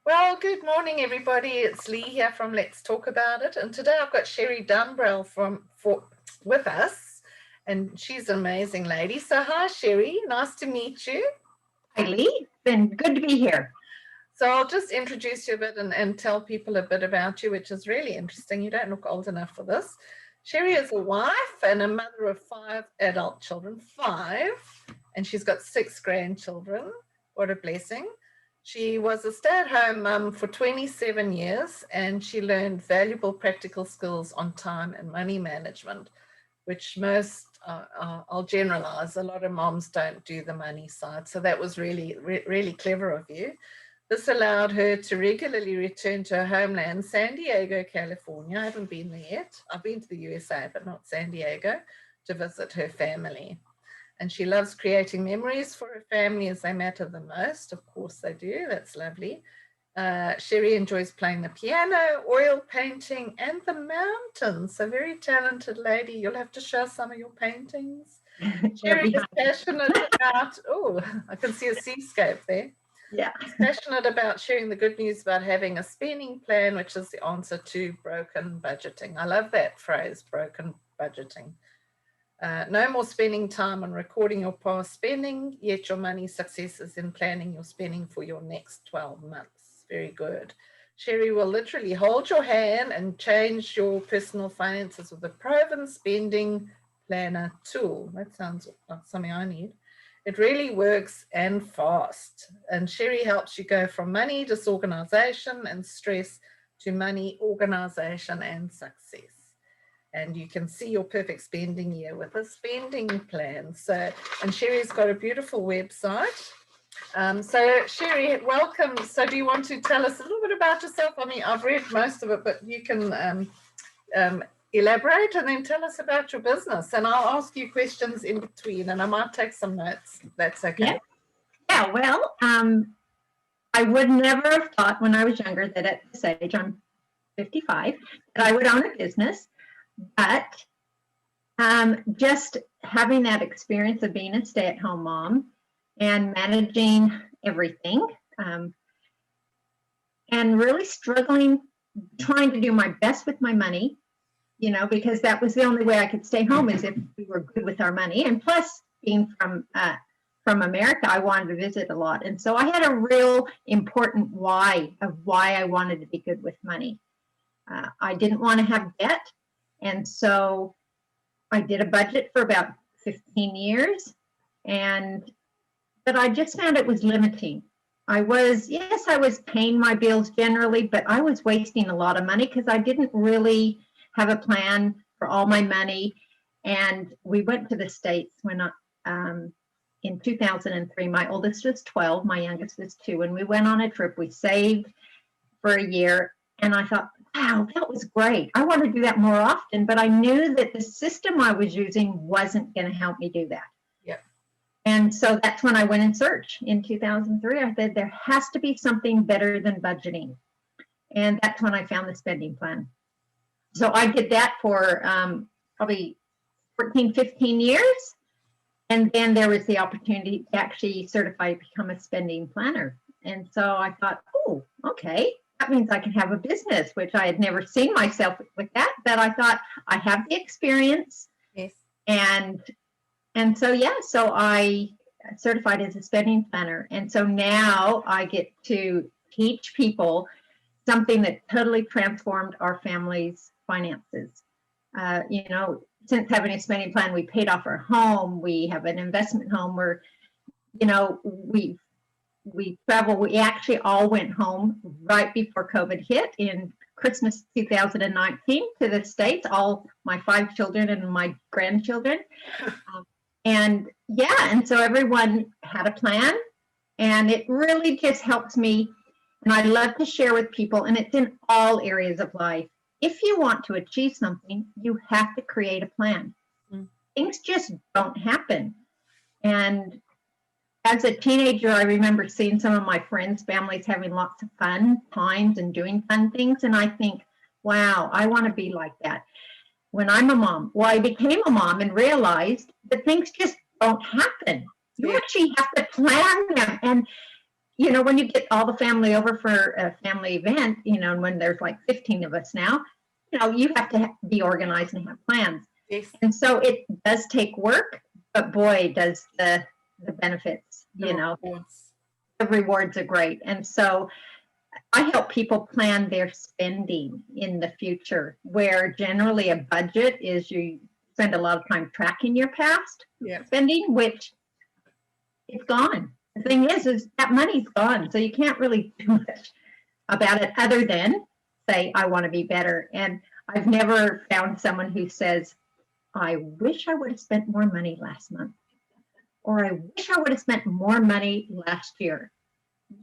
Well, good morning, everybody. It's Lee here from Let's Talk About It, and today I've got Sherri Dumbrell with us, and she's an amazing lady. So, hi, Sherri. Nice to meet you. Hi, Lee. It's been good to be here. So, I'll just introduce you a bit and tell people a bit about you, which is really interesting. You don't look old enough for this. Sherri is a wife and a mother of 5 adult children, and she's got 6 grandchildren. What a blessing. She was a stay-at-home mum for 27 years, and she learned valuable practical skills on time and money management, which I'll generalize, a lot of moms don't do the money side. So that was really clever of you. This allowed her to regularly return to her homeland, San Diego, California. I haven't been there yet. I've been to the USA, but not San Diego, to visit her family. And she loves creating memories for her family as they matter the most. Of course they do. That's lovely. Sherri enjoys playing the piano, oil painting, and the mountains. A very talented lady. You'll have to show some of your paintings. Sherri is passionate about, I can see a seascape there. Yeah. She's passionate about sharing the good news about having a spending plan, which is the answer to broken budgeting. I love that phrase, broken budgeting. No more spending time on recording your past spending, yet your money success is in planning your spending for your next 12 months. Very good. Sherri will literally hold your hand and change your personal finances with a proven spending planner tool. That sounds like something I need. It really works and fast. And Sherri helps you go from money disorganization and stress to money organization and success. And you can see your perfect spending year with a spending plan. And Sherri's got a beautiful website. So Sherri, welcome. So do you want to tell us a little bit about yourself? I mean, I've read most of it, but you can elaborate and then tell us about your business. And I'll ask you questions in between, and I might take some notes. That's okay. Yeah. Well, I would never have thought when I was younger that at this age, I'm 55, that I would own a business. But just having that experience of being a stay-at-home mom and managing everything and really struggling, trying to do my best with my money, because that was the only way I could stay home is if we were good with our money. And plus, being from America, I wanted to visit a lot. And so I had a real important why I wanted to be good with money. I didn't want to have debt. And so I did a budget for about 15 years, but I just found it was limiting. I was paying my bills generally, but I was wasting a lot of money because I didn't really have a plan for all my money. And we went to the States when in 2003, my oldest was 12, my youngest was 2, and we went on a trip. We saved for a year, and I thought, wow, that was great. I want to do that more often, but I knew that the system I was using wasn't going to help me do that. Yeah. And so that's when I went in search in 2003. I said, there has to be something better than budgeting. And that's when I found the spending plan. So I did that for probably 14, 15 years. And then there was the opportunity to actually certify to become a spending planner. And so I thought, oh, okay. That means I can have a business, which I had never seen myself with that. But I thought I have the experience. Yes. And so, so I certified as a spending planner. And so now I get to teach people something that totally transformed our family's finances. Since having a spending plan, we paid off our home. We have an investment home where, we travel. We actually all went home right before COVID hit in Christmas 2019 to the States, all my 5 children and my grandchildren. And so everyone had a plan, and it really just helps me. And I love to share with people, and it's in all areas of life. If you want to achieve something, you have to create a plan. Things just don't happen. And as a teenager, I remember seeing some of my friends' families having lots of fun times and doing fun things. And I think, wow, I want to be like that when I'm a mom. Well, I became a mom and realized that things just don't happen. You actually have to plan them. And, you know, when you get all the family over for a family event, you know, and when there's like 15 of us now, you know, you have to be organized and have plans. Yes. And so it does take work, but boy, does the benefits, you know, the rewards are great. And so I help people plan their spending in the future, where generally a budget is you spend a lot of time tracking your past spending, which is gone. The thing is that money's gone. So you can't really do much about it other than say, I want to be better. And I've never found someone who says, I wish I would have spent more money last month, or I wish I would have spent more money last year.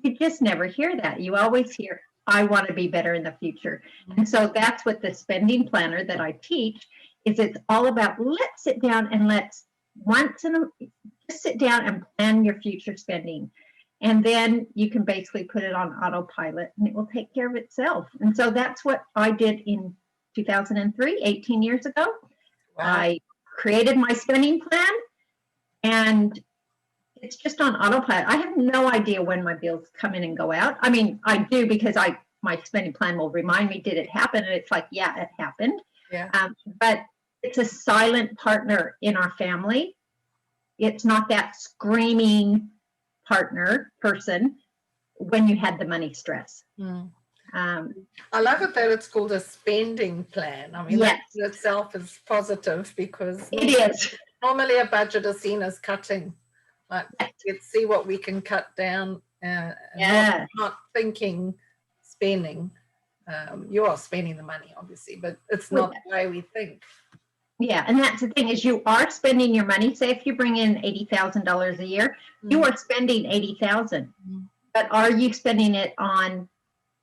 You just never hear that. You always hear, I want to be better in the future. And so that's what the spending planner that I teach is. It's all about, let's sit down and just sit down and plan your future spending. And then you can basically put it on autopilot and it will take care of itself. And so that's what I did in 2003, 18 years ago. Wow. I created my spending plan and it's just on autopilot. I have no idea when my bills come in and go out. I mean, I do because my spending plan will remind me, did it happen? And it's like, yeah, it happened. Yeah. But it's a silent partner in our family. It's not that screaming person when you had the money stress. I love it that it's called a spending plan. I mean, that in itself is positive because it is. Normally a budget is seen as cutting. Like, let's see what we can cut down, not thinking spending. You are spending the money, obviously, but it's not the way we think. Yeah, and that's the thing is you are spending your money. Say if you bring in $80,000 a year, you are spending $80,000. But are you spending it on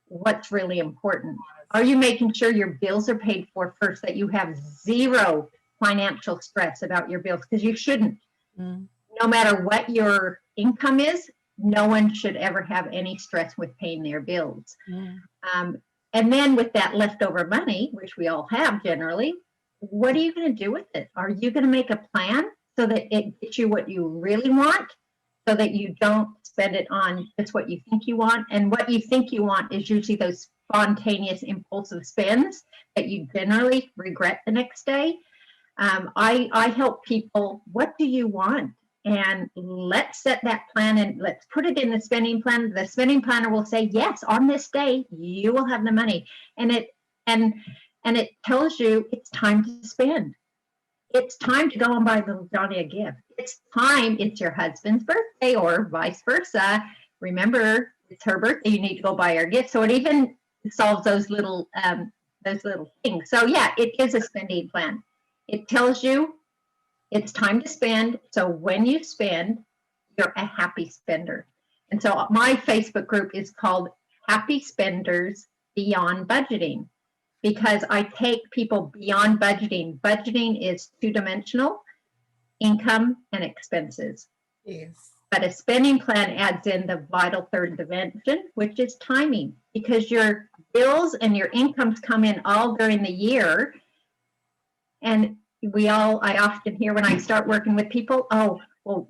what's really important? Are you making sure your bills are paid for first, that you have zero financial stress about your bills? Because you shouldn't. No matter what your income is, no one should ever have any stress with paying their bills. And then with that leftover money, which we all have generally, what are you going to do with it? Are you going to make a plan so that it gets you what you really want, so that you don't spend it on just what you think you want? And what you think you want is usually those spontaneous impulsive spends that you generally regret the next day. I help people, what do you want? And let's set that plan and let's put it in the spending plan. The spending planner will say, yes, on this day, you will have the money. And it tells you it's time to spend. It's time to go and buy little Johnny a gift. It's your husband's birthday or vice versa. Remember, it's her birthday, you need to go buy her gift. So it even solves those little things. So yeah, it is a spending plan. It tells you it's time to spend. So when you spend, you're a happy spender. And so my Facebook group is called Happy Spenders Beyond Budgeting, because I take people beyond budgeting. Budgeting is two-dimensional, income and expenses. Yes. But a spending plan adds in the vital third dimension, which is timing, because your bills and your incomes come in all during the year. And I often hear when I start working with people, oh, well,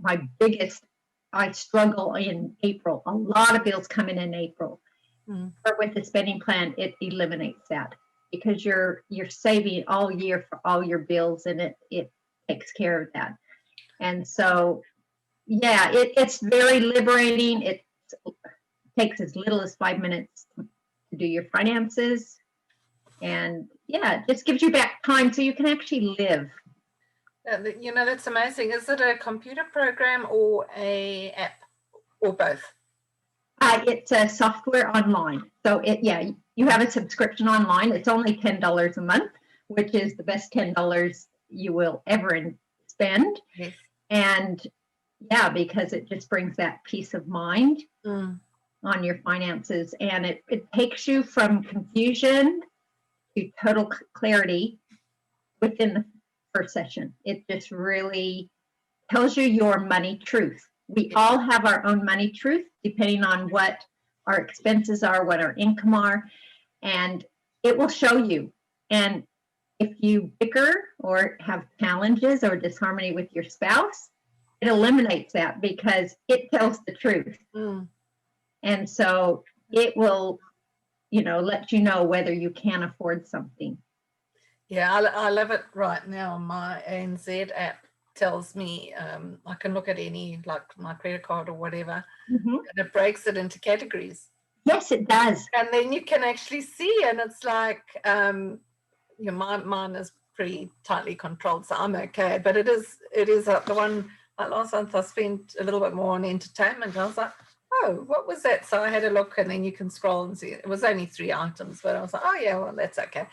I struggle in April. A lot of bills come in April. But with the spending plan, it eliminates that, because you're saving all year for all your bills, and it takes care of that. And so, yeah, it's very liberating. It takes as little as 5 minutes to do your finances. And yeah, it just gives you back time so you can actually live. You know, that's amazing. Is it a computer program or a app or both? It's a software online. So you have a subscription online. It's only $10 a month, which is the best $10 you will ever spend. Yes. And yeah, because it just brings that peace of mind on your finances. And it takes you from confusion to total clarity within the first session. It just really tells you your money truth. We all have our own money truth, depending on what our expenses are, what our income are, and it will show you. And if you bicker or have challenges or disharmony with your spouse, it eliminates that because it tells the truth. And so it will, let you know whether you can afford something. Yeah, I love it right now. My ANZ app tells me I can look at any, like my credit card or whatever, Mhm. and it breaks it into categories. Yes, it does. And then you can actually see, and it's like, mine is pretty tightly controlled, so I'm okay. But it is the one, like last month I spent a little bit more on entertainment. I was like, oh, what was that? So I had a look, and then you can scroll and see. It was only 3 items, but I was like, oh yeah, well, that's okay.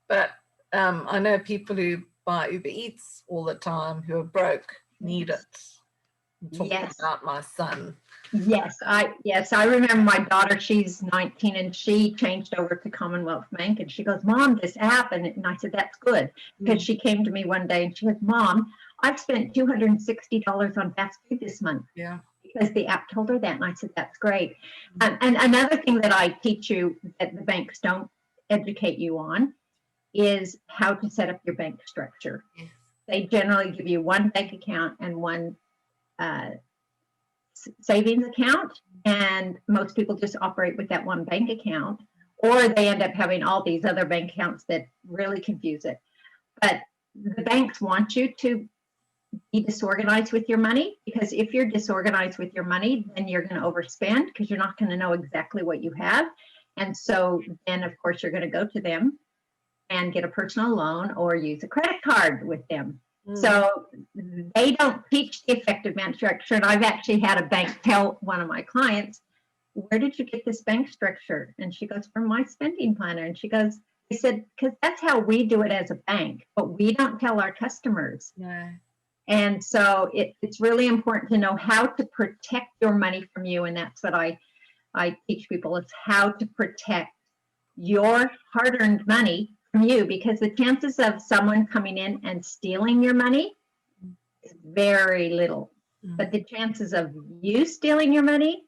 But I know people who buy Uber Eats all the time who are broke need it. I'm talking Yes. about my son. Yes, I remember my daughter, she's 19, and she changed over to Commonwealth Bank, and she goes, Mom, this app, and I said, that's good, because she came to me one day and she goes, Mom, I've spent $260 on fast food this month. Yeah. Because the app told her that, and I said, that's great. And another thing that I teach you that the banks don't educate you on is how to set up your bank structure. Yes. They generally give you one bank account and one savings account, and most people just operate with that one bank account, or they end up having all these other bank accounts that really confuse it. But the banks want you to be disorganized with your money, because if you're disorganized with your money, then you're going to overspend, because you're not going to know exactly what you have. And so then, of course, you're going to go to them and get a personal loan or use a credit card with them. So they don't teach the effective bank structure. And I've actually had a bank tell one of my clients, where did you get this bank structure? And she goes, from my spending planner. And she goes, I said, because that's how we do it as a bank, but we don't tell our customers. No. And so it's really important to know how to protect your money from you. And that's what I teach people, is how to protect your hard-earned money from you, because the chances of someone coming in and stealing your money is very little. But the chances of you stealing your money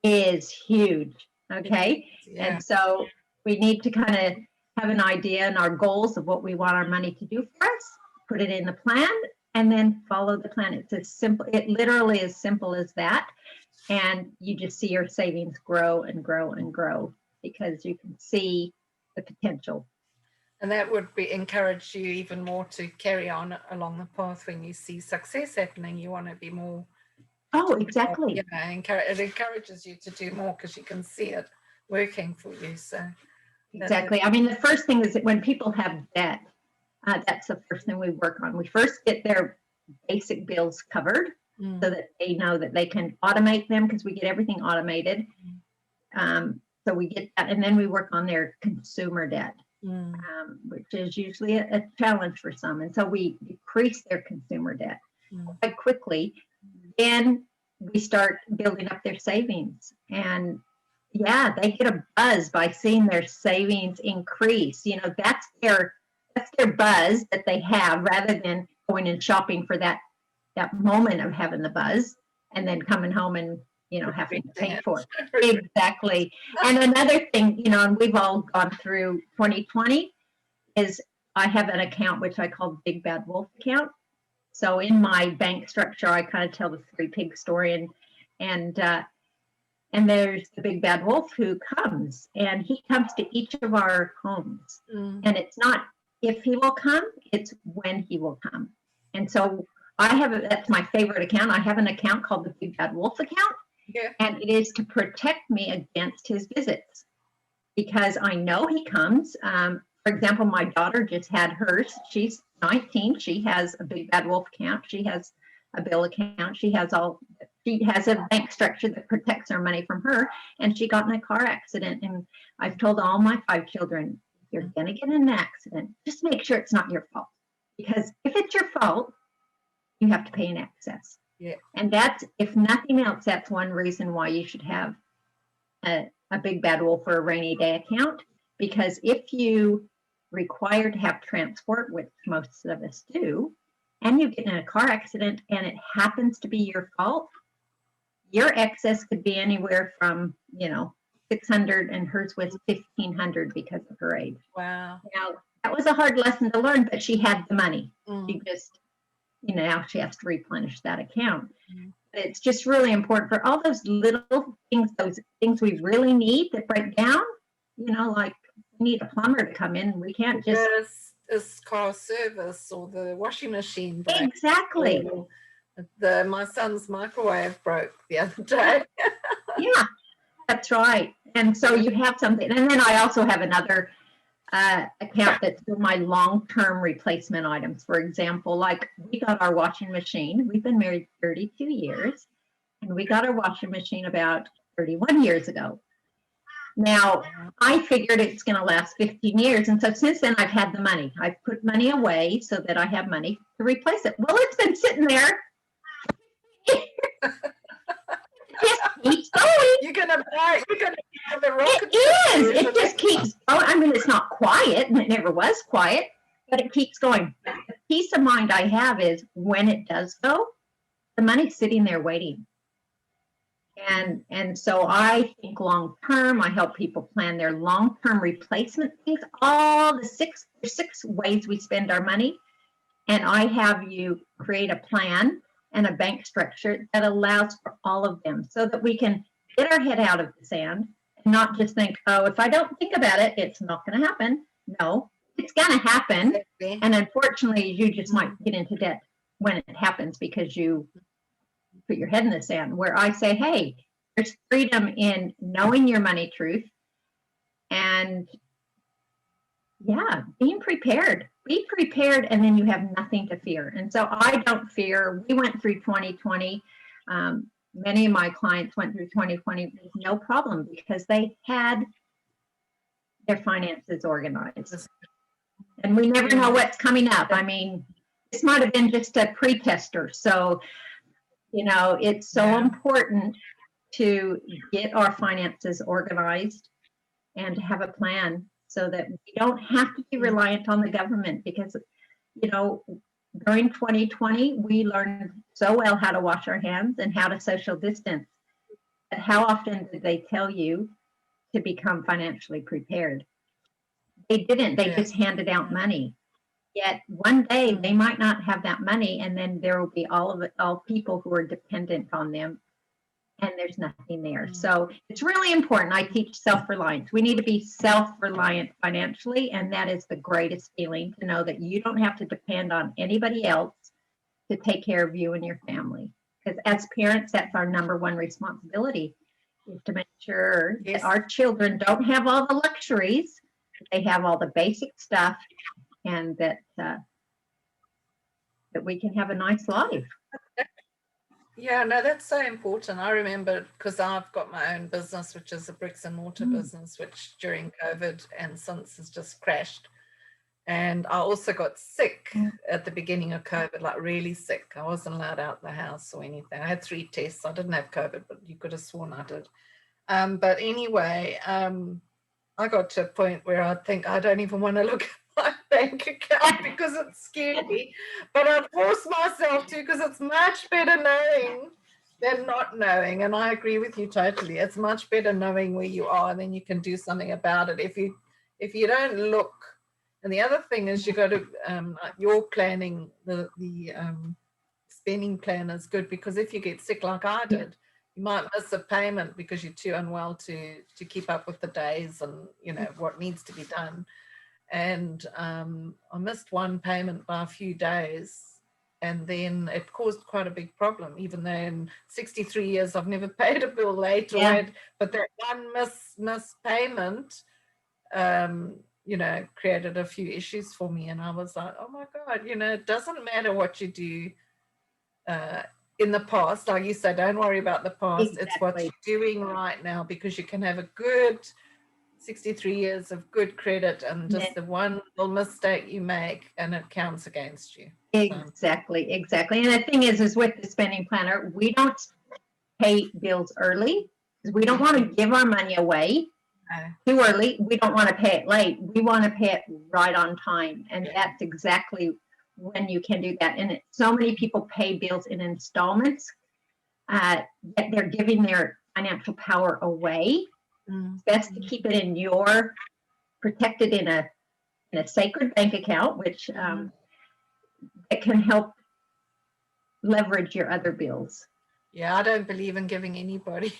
is huge. Okay. Yeah. And so we need to kind of have an idea and our goals of what we want our money to do for us, put it in the plan, and then follow the plan. It's as simple, it literally as simple as that. And you just see your savings grow and grow and grow, because you can see the potential. And that would encourage you even more to carry on along the path. When you see success happening, you want to be more. Oh, exactly. It encourages you to do more, because you can see it working for you. So exactly. I mean, the first thing is that when people have debt, that's the first thing we work on. We first get their basic bills covered, so that they know that they can automate them, because we get everything automated. So we get that, and then we work on their consumer debt, which is usually a challenge for some. And so we decrease their consumer debt quite quickly. Then we start building up their savings. And yeah, they get a buzz by seeing their savings increase. That's their buzz that they have, rather than going and shopping for that moment of having the buzz and then coming home and having to pay for it. Exactly. And another thing, and we've all gone through 2020, is I have an account which I call Big Bad Wolf account. So in my bank structure, I kind of tell the 3 pig story, and there's the big bad wolf who comes, and he comes to each of our homes. And it's not if he will come, it's when he will come. And so that's my favorite account. I have an account called the Big Bad Wolf account. Yeah. And it is to protect me against his visits, because I know he comes. For example, my daughter just had hers. She's 19. She has a Big Bad Wolf account. She has a bill account. She has a bank structure that protects her money from her. And she got in a car accident. And I've told all my 5 children, you're going to get in an accident, just make sure it's not your fault. Because if it's your fault, you have to pay an excess. Yeah. And that's, if nothing else, that's one reason why you should have a Big Bad Wolf or a rainy day account. Because if you require to have transport, which most of us do, and you get in a car accident and it happens to be your fault, your excess could be anywhere from, $600, and hers was $1,500 because of her age. Wow. Now, that was a hard lesson to learn, but she had the money. She just, now she has to replenish that account. It's just really important for all those little things, those things we really need that break down, like we need a plumber to come in. We can't just. This car service or the washing machine break. Exactly. My son's microwave broke the other day. Yeah, that's right. And so you have something. And then I also have another account that's for my long-term replacement items. For example, like we got our washing machine. We've been married 32 years, and we got our washing machine about 31 years ago. Now, I figured it's going to last 15 years. And so since then, I've had the money. I've put money away so that I have money to replace it. Well, it's been sitting there. It just keeps going. You're going to buy the rocket. It is. It just keeps going. I mean, it's not quiet, and it never was quiet, but it keeps going. The peace of mind I have is when it does go, the money's sitting there waiting. And so I think long term, I help people plan their long term replacement things, all the six ways we spend our money. And I have you create a plan and a bank structure that allows for all of them so that we can get our head out of the sand and not just think, oh, if I don't think about it, it's not going to happen. No, it's going to happen. And unfortunately, you just might get into debt when it happens because you put your head in the sand. Where I say, hey, there's freedom in knowing your money truth and being prepared. Be prepared, and then you have nothing to fear. And so I don't fear. We went through 2020. Many of my clients went through 2020 with no problem because they had their finances organized. And we never know what's coming up. I mean, this might have been just a pre-tester. So, it's so important to get our finances organized and to have a plan so that we don't have to be reliant on the government because, during 2020, we learned so well how to wash our hands and how to social distance. But how often did they tell you to become financially prepared? They didn't. They just handed out money. Yet one day they might not have that money, and then there will be all people who are dependent on them, and there's nothing there. So it's really important. I teach self-reliance. We need to be self-reliant financially, and that is the greatest feeling, to know that you don't have to depend on anybody else to take care of you and your family. Because as parents, that's our number one responsibility, is to make sure that our children don't have all the luxuries, they have all the basic stuff, and that we can have a nice life. Yeah, no, that's so important. I remember, because I've got my own business, which is a bricks and mortar business, which during COVID and since has just crashed. And I also got sick at the beginning of COVID, like really sick. I wasn't allowed out the house or anything. I had 3 tests. I didn't have COVID, but you could have sworn I did. But anyway, I got to a point where I think I don't even want to look at my bank account because it's scary. But I forced myself to, because it's much better knowing than not knowing. And I agree with you totally. It's much better knowing where you are, and then you can do something about it. If you don't look. And the other thing is, you got to your planning, the spending plan is good, because if you get sick like I did, you might miss a payment because you're too unwell to keep up with the days and what needs to be done. And I missed one payment by a few days, and then it caused quite a big problem, even though in 63 years I've never paid a bill late. But that one missed payment created a few issues for me. And I was like, oh my God, it doesn't matter what you do in the past. Like you said, don't worry about the past. Exactly. It's what you're doing right now, because you can have a good 63 years of good credit, and just the one little mistake you make and it counts against you. Exactly. And the thing is with the spending planner, we don't pay bills early because we don't want to give our money away too early. We don't want to pay it late. We want to pay it right on time. And that's exactly when you can do that. And so many people pay bills in installments, that they're giving their financial power away. It's best to keep it in your protected in a sacred bank account, which it can help leverage your other bills. Yeah, I don't believe in giving anybody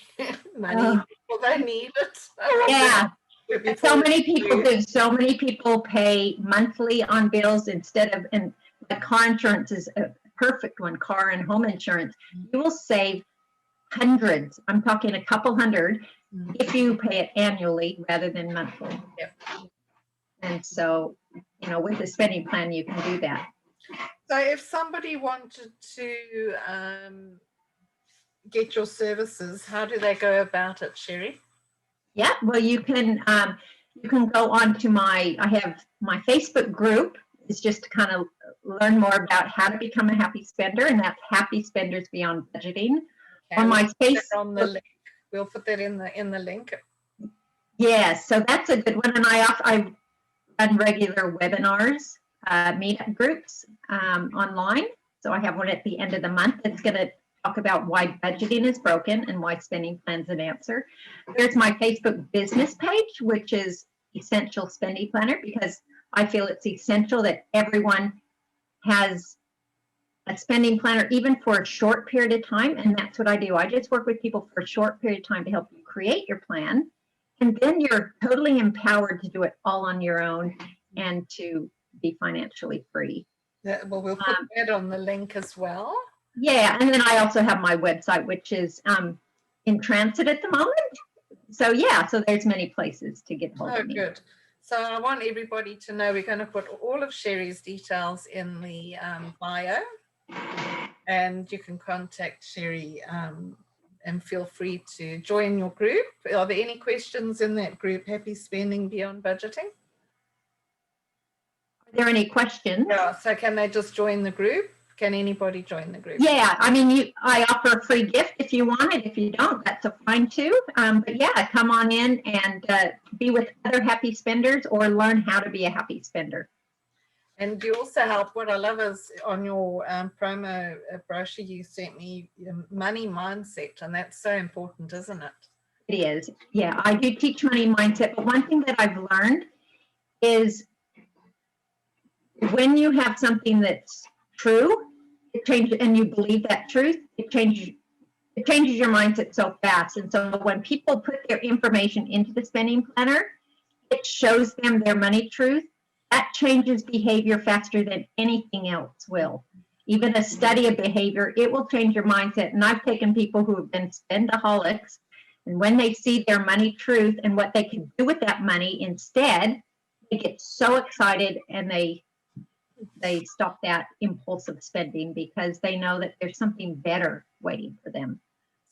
money. Oh, People don't need it. I want yeah. them to be So forward many to people you. do. So many people pay monthly on bills instead of, and like car insurance is a perfect one, car and home insurance. You will save hundreds. I'm talking a couple hundred Mm. if you pay it annually rather than monthly. Yep. And so, you know, with the spending plan, you can do that. So if somebody wanted to get your services, how do they go about it, Sherri? Yeah, well, you can go on to I have my Facebook group. It's just to kind of learn more about how to become a happy spender, and that's Happy Spenders Beyond Budgeting. Okay, On my we'll put that Facebook, on the link. We'll put that in the link. yes, so that's a good one. And I run regular webinars, meetup groups online. So I have one at the end of the month that's going to talk about why budgeting is broken and why spending plans an answer. There's my Facebook business page, which is Essential Spending Planner, because I feel it's essential that everyone has a spending planner, even for a short period of time. And that's what I do. I just work with people for a short period of time to help you create your plan. And then you're totally empowered to do it all on your own and to be financially free. Yeah, well, we'll put that on the link as well. Yeah, and then I also have my website, which is in transit at the moment. So yeah, so there's many places to get hold of me. Good. So I want everybody to know we're going to put all of Sherri's details in the bio, and you can contact Sherri and feel free to join your group. Are there any questions in that group, Happy Spending Beyond Budgeting? Are there any questions? Yeah, so can they just join the group? Can anybody join the group? Yeah, I mean, I offer a free gift if you want it. If you don't, that's a fine too. But yeah, come on in and be with other happy spenders or learn how to be a happy spender. And you also help. What I love is on your promo brochure you sent me, money mindset, and that's so important, isn't it? It is. Yeah, I do teach money mindset, but one thing that I've learned is when you have something that's true, it changes, and you believe that truth, it changes your mindset so fast. And so when people put their information into the spending planner, it shows them their money truth. That changes behavior faster than anything else will. Even a study of behavior, it will change your mindset. And I've taken people who have been spendaholics, and when they see their money truth and what they can do with that money instead, they get so excited and they stop that impulsive spending because they know that there's something better waiting for them.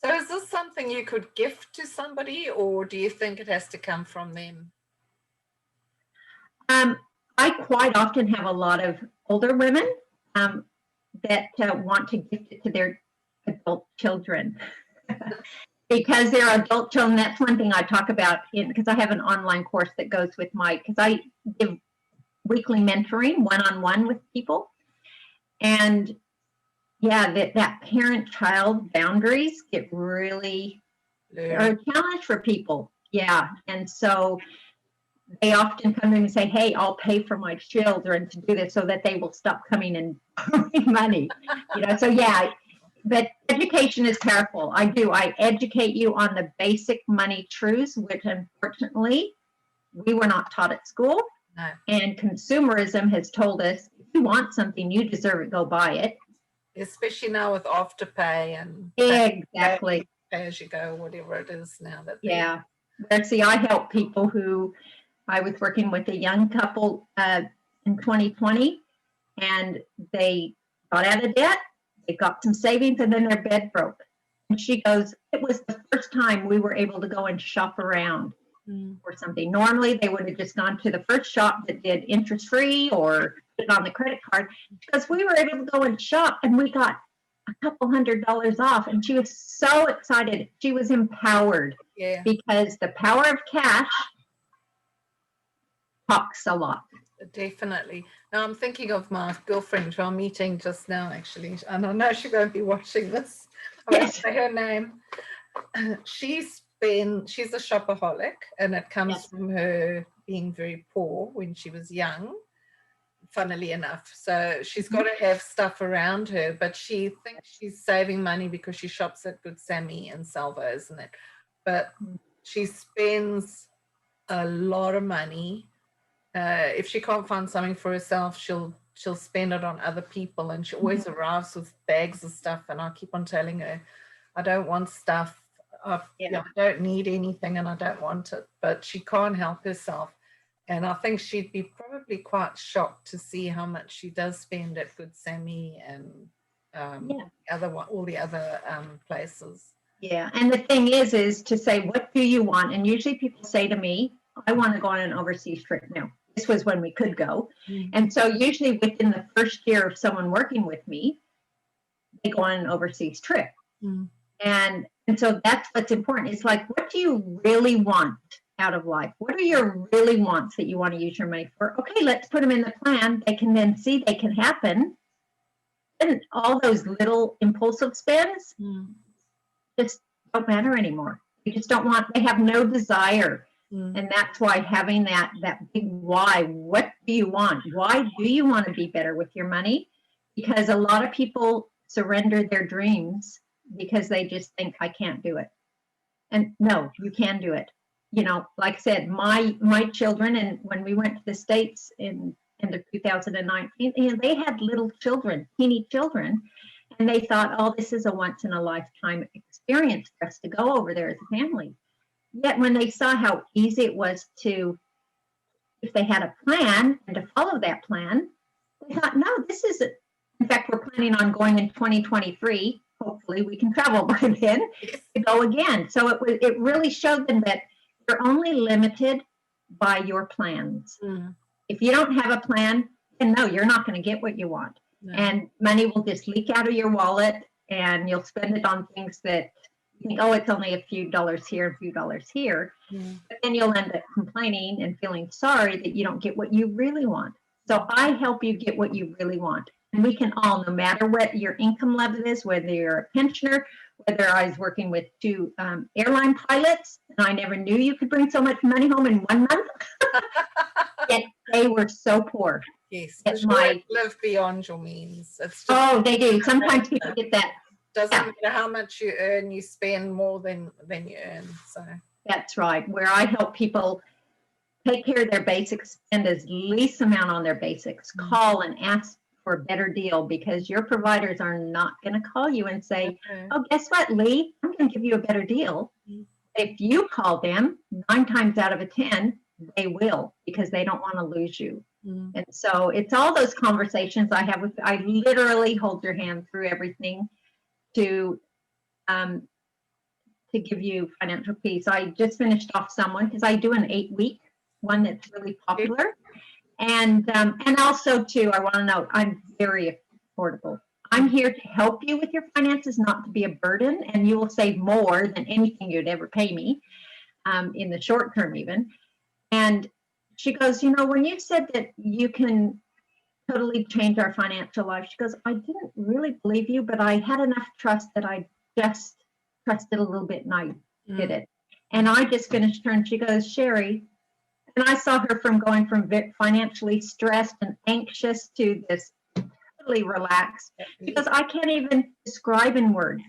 So is this something you could gift to somebody, or do you think it has to come from them? I quite often have a lot of older women that want to gift it to their adult children. Because they're adult children, that's one thing I talk about because I have an online course that goes with because I give weekly mentoring one-on-one with people. And yeah, that parent-child boundaries get really are a challenge for people. Yeah. And so they often come in and say, hey, I'll pay for my children to do this so that they will stop coming and borrowing money. So yeah, but education is powerful. I educate you on the basic money truths, which unfortunately we were not taught at school. No. And consumerism has told us, if you want something, you deserve it, go buy it. Especially now with Afterpay and exactly pay as you go, whatever it is now. Yeah. But see, I help people who, I was working with a young couple in 2020, and they got out of debt, they got some savings, and then their bed broke. And she goes, it was the first time we were able to go and shop around for something. Normally, they would have just gone to the first shop that did interest-free or put it on the credit card, because we were able to go and shop, and we got a couple $100 off. And she was so excited. She was empowered because the power of cash talks a lot. Definitely. Now I'm thinking of my girlfriend who I'm meeting just now, actually, and I know she won't be watching this. I won't say her name. She's a shopaholic, and it comes from her being very poor when she was young. funnily enough. So she's got to have stuff around her, but she thinks she's saving money because she shops at Good Sammy and Salvos and that. But she spends a lot of money. If she can't find something for herself, she'll spend it on other people, and she always arrives with bags of stuff. And I keep on telling her, I don't want stuff. I don't need anything, and I don't want it. But she can't help herself. And I think she'd be probably quite shocked to see how much she does spend at Good Sammy and all the other places. Yeah, and the thing is to say, what do you want? And usually people say to me, I want to go on an overseas trip now. This was when we could go. And so usually within the first year of someone working with me, they go on an overseas trip. And so that's what's important. It's like, what do you really want out of life? What are your really wants that you want to use your money for? Okay, let's put them in the plan. They can then see they can happen. And all those little impulsive spends just don't matter anymore. You just don't want, they have no desire. And that's why having that big why, what do you want? Why do you want to be better with your money? Because a lot of people surrender their dreams because they just think, I can't do it. And no, you can do it. You know, like I said, my children, and when we went to the States in end of 2019, you know, they had little children, teeny children, and they thought, oh, this is a once in a lifetime experience for us to go over there as a family. Yet when they saw how easy it was to, if they had a plan and to follow that plan, they thought, no, this isn't. In fact, we're planning on going in 2023. Hopefully we can travel by then to go again. So it really showed them that you're only limited by your plans. If you don't have a plan, then no, you're not going to get what you want. And money will just leak out of your wallet, and you'll spend it on things that you think, oh, it's only a few dollars here, a few dollars here. But then you'll end up complaining and feeling sorry that you don't get what you really want. So I help you get what you really want. And we can all, no matter what your income level is, whether you're a pensioner, whether I was working with 2 airline pilots, and I never knew you could bring so much money home in 1 month, yet they were so poor. Yes, live beyond your means. It's just, they do. Sometimes people get that. Doesn't matter how much you earn, you spend more than you earn. So that's right. Where I help people take care of their basics, spend as least amount on their basics, call and ask for a better deal, because your providers are not going to call you and say, oh, guess what, Lee, I'm going to give you a better deal. If you call them, 9 times out of 10, they will, because they don't want to lose you. And so it's all those conversations I have with, I literally hold your hand through everything to give you financial peace. I just finished off someone, because I do an 8-week one that's really popular. And also too, I want to note, I'm very affordable. I'm here to help you with your finances, not to be a burden, and you will save more than anything you'd ever pay me in the short term even. And she goes, you know, when you said that you can totally change our financial life, she goes, I didn't really believe you, but I had enough trust that I just trusted a little bit, and I did it. And I just finished her, and she goes, Sherri, and I saw her from going from financially stressed and anxious to this totally relaxed, because I can't even describe in words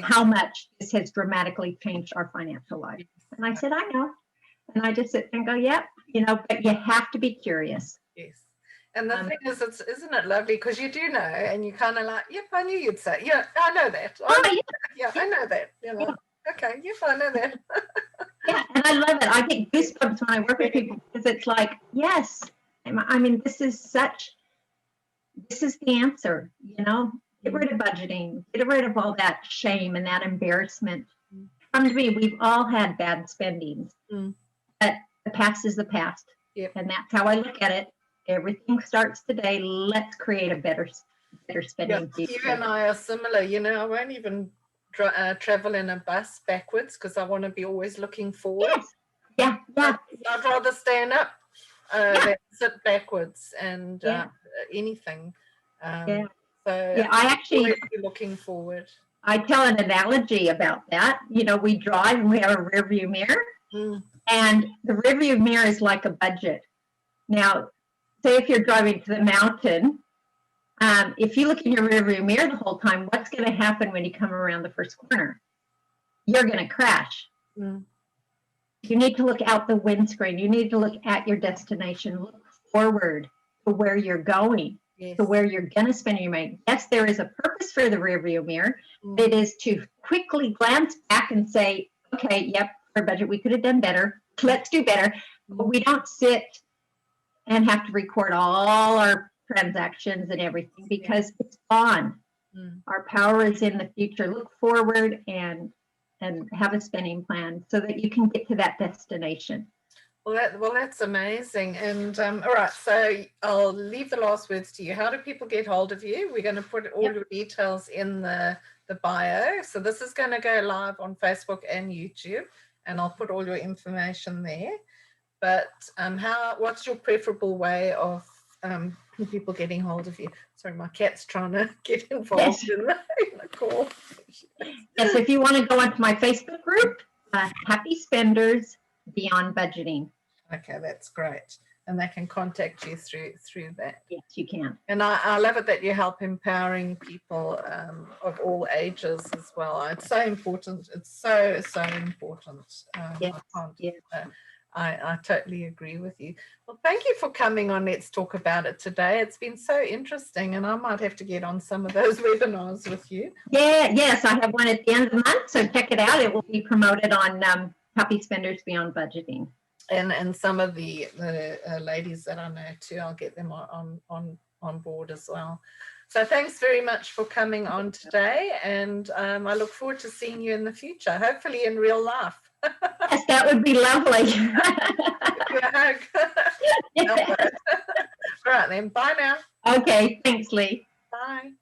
how much this has dramatically changed our financial life. And I said, I know. And I just sit and go, yep, you know, but you have to be curious. Yes. And the thing is, isn't it lovely? Because you do know, and you kind of like, yep, I knew you'd say, yeah, I know that. I know that. You know, okay, yep, I know that. Yeah, and I love it. I get goosebumps when I work with people, because it's like, yes, I mean, this is the answer, you know, get rid of budgeting, get rid of all that shame and that embarrassment. Come to me, we've all had bad spendings, but the past is the past. And that's how I look at it. Everything starts today. Let's create a better spending future. You and I are similar. You know, I won't even travel in a bus backwards, because I want to be always looking forward. Yes. Yeah. I'd rather stand up than sit backwards and anything. So I actually be looking forward. I tell an analogy about that. You know, we drive and we have a rear view mirror, and the rear view mirror is like a budget. Now, say if you're driving to the mountain, if you look in your rearview mirror the whole time, what's going to happen when you come around the first corner? You're going to crash. Mm. You need to look out the windscreen. You need to look at your destination. Look forward to where you're going, Yes. to where you're going to spend your money. Yes, there is a purpose for the rearview mirror. Mm. It is to quickly glance back and say, okay, yep, our budget, we could have done better. Let's do better. But we don't sit and have to record all our transactions and everything because it's gone. Mm. Our power is in the future. Look forward and have a spending plan so that you can get to that destination. Well, that's amazing. And all right, so I'll leave the last words to you. How do people get hold of you? We're going to put all your details in the bio. So this is going to go live on Facebook and YouTube, and I'll put all your information there. But what's your preferable way of people getting hold of you? Sorry, my cat's trying to get involved in the call. Yes, if you want to go onto my Facebook group, Happy Spenders Beyond Budgeting. Okay, that's great. And they can contact you through that. Yes, you can. And I love it that you help empowering people of all ages as well. It's so important. It's so important. I totally agree with you. Well, thank you for coming on Let's Talk About It today. It's been so interesting, and I might have to get on some of those webinars with you. Yeah, yes, I have one at the end of the month, so check it out. It will be promoted on Happy Spenders Beyond Budgeting. And some of the ladies that I know too, I'll get them on board as well. So thanks very much for coming on today, and I look forward to seeing you in the future, hopefully in real life. Yes, that would be lovely. Give you a hug. All right then, bye now. Okay, thanks, Lee. Bye.